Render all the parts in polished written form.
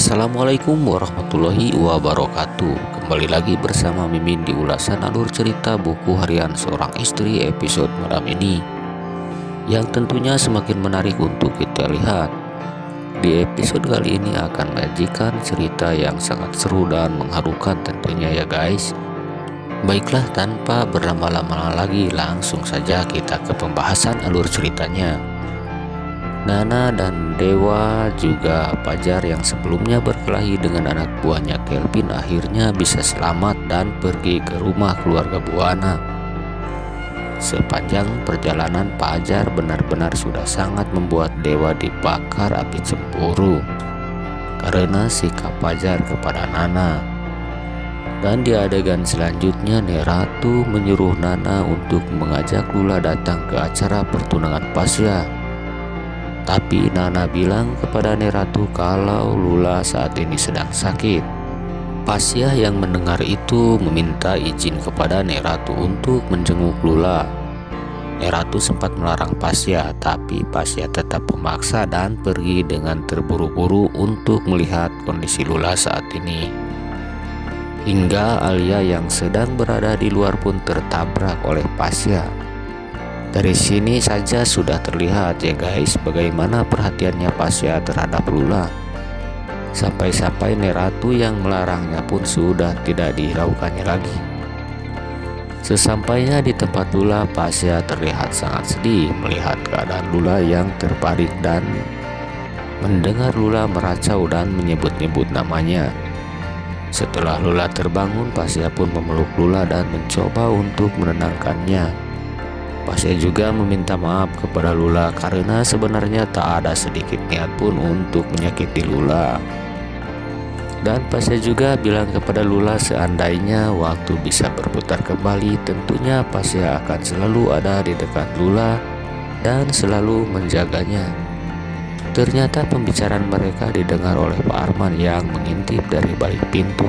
Assalamualaikum warahmatullahi wabarakatuh. Kembali lagi bersama Mimin di ulasan alur cerita buku harian seorang istri episode malam ini, yang tentunya semakin menarik untuk kita lihat. Di episode kali ini akan menyajikan cerita yang sangat seru dan mengharukan tentunya ya guys. Baiklah, tanpa berlama-lama lagi langsung saja kita ke pembahasan alur ceritanya. Nana dan Dewa juga Pajar yang sebelumnya berkelahi dengan anak buahnya Kelvin akhirnya bisa selamat dan pergi ke rumah keluarga Buana. Sepanjang perjalanan Pajar benar-benar sudah sangat membuat Dewa dibakar api cemburu karena sikap Pajar kepada Nana. Dan di adegan selanjutnya Neratu menyuruh Nana untuk mengajak Lula datang ke acara pertunangan Pasya. Tapi Nana bilang kepada Neratu kalau Lula saat ini sedang sakit. Pasya yang mendengar itu meminta izin kepada Neratu untuk menjenguk Lula. Neratu sempat melarang Pasya, tapi Pasya tetap memaksa dan pergi dengan terburu-buru untuk melihat kondisi Lula saat ini. Hingga Alia yang sedang berada di luar pun tertabrak oleh Pasya. Dari sini saja sudah terlihat ya guys bagaimana perhatiannya Pasya terhadap Lula. Sampai-sampai Neratu yang melarangnya pun sudah tidak dihiraukannya lagi. Sesampainya di tempat Lula, Pasya terlihat sangat sedih melihat keadaan Lula yang terbaring dan mendengar Lula meracau dan menyebut-nyebut namanya. Setelah Lula terbangun, Pasya pun memeluk Lula dan mencoba untuk menenangkannya. Pasya juga meminta maaf kepada Lula karena sebenarnya tak ada sedikit niat pun untuk menyakiti Lula. Dan Pasya juga bilang kepada Lula seandainya waktu bisa berputar kembali, tentunya Pasya akan selalu ada di dekat Lula dan selalu menjaganya. Ternyata pembicaraan mereka didengar oleh Pak Arman yang mengintip dari balik pintu.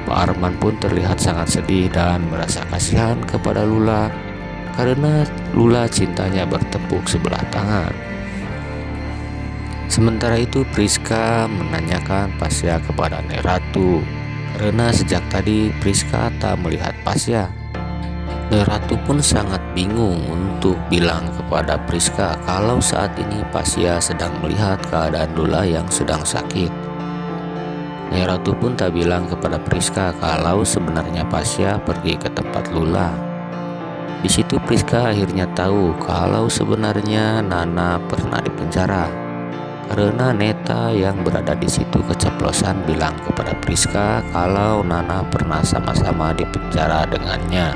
Pak Arman pun terlihat sangat sedih dan merasa kasihan kepada Lula karena Lula cintanya bertepuk sebelah tangan. Sementara itu Priska menanyakan Pasya kepada Neratu karena sejak tadi Priska tak melihat Pasya. Neratu pun sangat bingung untuk bilang kepada Priska kalau saat ini Pasya sedang melihat keadaan Lula yang sedang sakit. Neratu pun tak bilang kepada Priska kalau sebenarnya Pasya pergi ke tempat Lula. Di situ Priska akhirnya tahu kalau sebenarnya Nana pernah dipenjara karena Neta yang berada di situ keceplosan bilang kepada Priska kalau Nana pernah sama-sama dipenjara dengannya.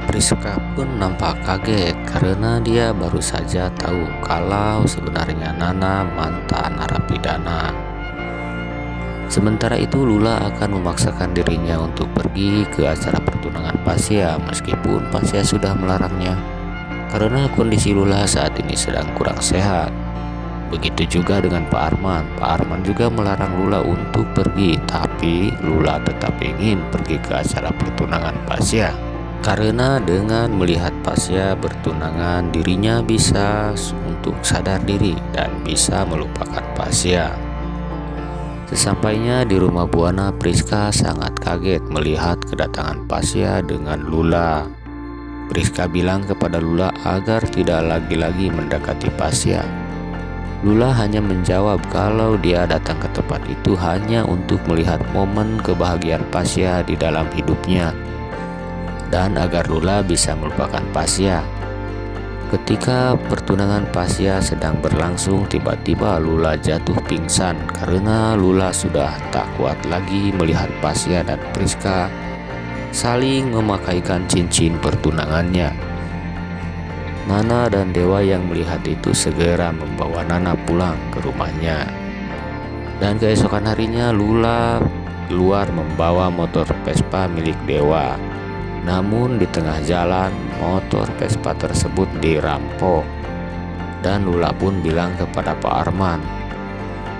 Priska pun nampak kaget karena dia baru saja tahu kalau sebenarnya Nana mantan narapidana. Sementara itu Lula akan memaksakan dirinya untuk pergi ke acara pertunangan Pasya meskipun Pasya sudah melarangnya karena kondisi Lula saat ini sedang kurang sehat. Begitu juga dengan Pak Arman. Pak Arman juga melarang Lula untuk pergi, tapi Lula tetap ingin pergi ke acara pertunangan Pasya karena dengan melihat Pasya bertunangan dirinya bisa untuk sadar diri dan bisa melupakan Pasya. Sesampainya di rumah Buana, Priska sangat kaget melihat kedatangan Pasya dengan Lula. Priska bilang kepada Lula agar tidak lagi-lagi mendekati Pasya. Lula hanya menjawab kalau dia datang ke tempat itu hanya untuk melihat momen kebahagiaan Pasya di dalam hidupnya dan agar Lula bisa melupakan Pasya. Ketika pertunangan Pasya sedang berlangsung, tiba-tiba Lula jatuh pingsan karena Lula sudah tak kuat lagi melihat Pasya dan Priska saling memakaikan cincin pertunangannya. Nana dan Dewa yang melihat itu segera membawa Nana pulang ke rumahnya. Dan keesokan harinya Lula keluar membawa motor Vespa milik Dewa. Namun di tengah jalan motor Vespa tersebut dirampok dan Lula pun bilang kepada Pak Arman.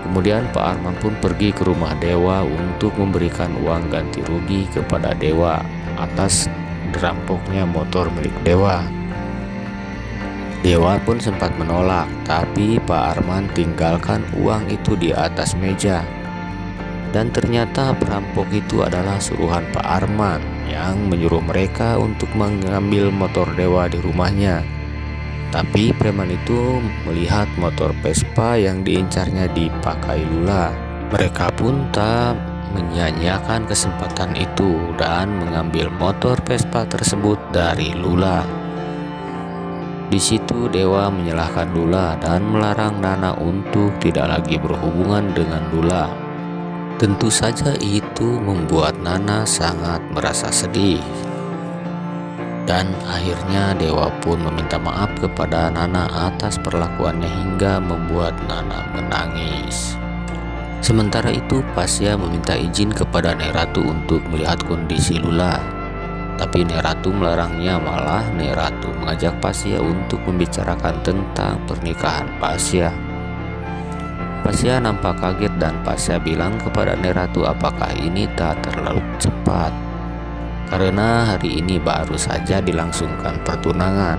Kemudian Pak Arman pun pergi ke rumah Dewa untuk memberikan uang ganti rugi kepada Dewa atas dirampoknya motor milik Dewa. Dewa pun sempat menolak, tapi Pak Arman tinggalkan uang itu di atas meja. Dan ternyata perampok itu adalah suruhan Pak Arman yang menyuruh mereka untuk mengambil motor Dewa di rumahnya. Tapi preman itu melihat motor Vespa yang diincarnya dipakai Lula. Mereka pun tak menyia-nyiakan kesempatan itu dan mengambil motor Vespa tersebut dari Lula. Di situ Dewa menyalahkan Lula dan melarang Nana untuk tidak lagi berhubungan dengan Lula. Tentu saja itu membuat Nana sangat merasa sedih. Dan akhirnya Dewa pun meminta maaf kepada Nana atas perlakuannya hingga membuat Nana menangis. Sementara itu Pasya meminta izin kepada Nyai Ratu untuk melihat kondisi Lula. Tapi Nyai Ratu melarangnya, malah Nyai Ratu mengajak Pasya untuk membicarakan tentang pernikahan Pasya. Pasya nampak kaget dan Pasya bilang kepada Nyai Ratu apakah ini tak terlalu cepat, karena hari ini baru saja dilangsungkan pertunangan.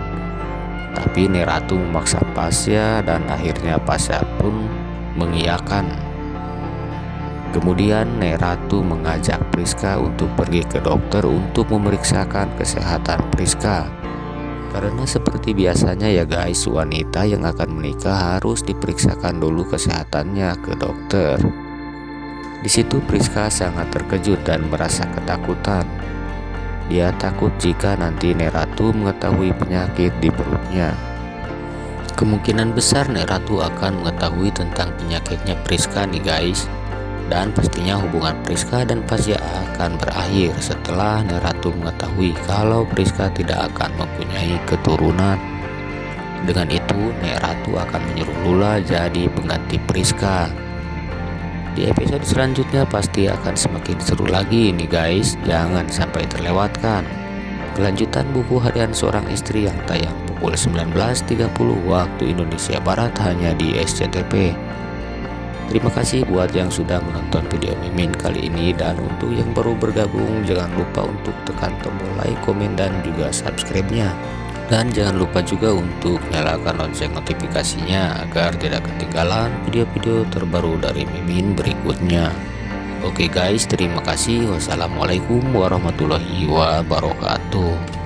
Tapi Nyai Ratu memaksa Pasya dan akhirnya Pasya pun mengiyakan. Kemudian Nyai Ratu mengajak Priska untuk pergi ke dokter untuk memeriksakan kesehatan Priska. Karena seperti biasanya ya guys, wanita yang akan menikah harus diperiksakan dulu kesehatannya ke dokter. Di situ Priska sangat terkejut dan merasa ketakutan. Dia takut jika nanti Nyai Ratu mengetahui penyakit di perutnya. Kemungkinan besar Nyai Ratu akan mengetahui tentang penyakitnya Priska nih guys. Dan pastinya hubungan Priska dan Pasya akan berakhir setelah Nyai Ratu mengetahui kalau Priska tidak akan mempunyai keturunan. Dengan itu Nyai Ratu akan menyuruh Lula jadi pengganti Priska. Di episode selanjutnya pasti akan semakin seru lagi nih guys, jangan sampai terlewatkan. Kelanjutan buku harian seorang istri yang tayang pukul 19.30 waktu Indonesia Barat hanya di SCTV. Terima kasih buat yang sudah menonton video Mimin kali ini, dan untuk yang baru bergabung jangan lupa untuk tekan tombol like, komen, dan juga subscribe-nya. Dan jangan lupa juga untuk nyalakan lonceng notifikasinya agar tidak ketinggalan video-video terbaru dari Mimin berikutnya. Oke guys, terima kasih. Wassalamualaikum warahmatullahi wabarakatuh.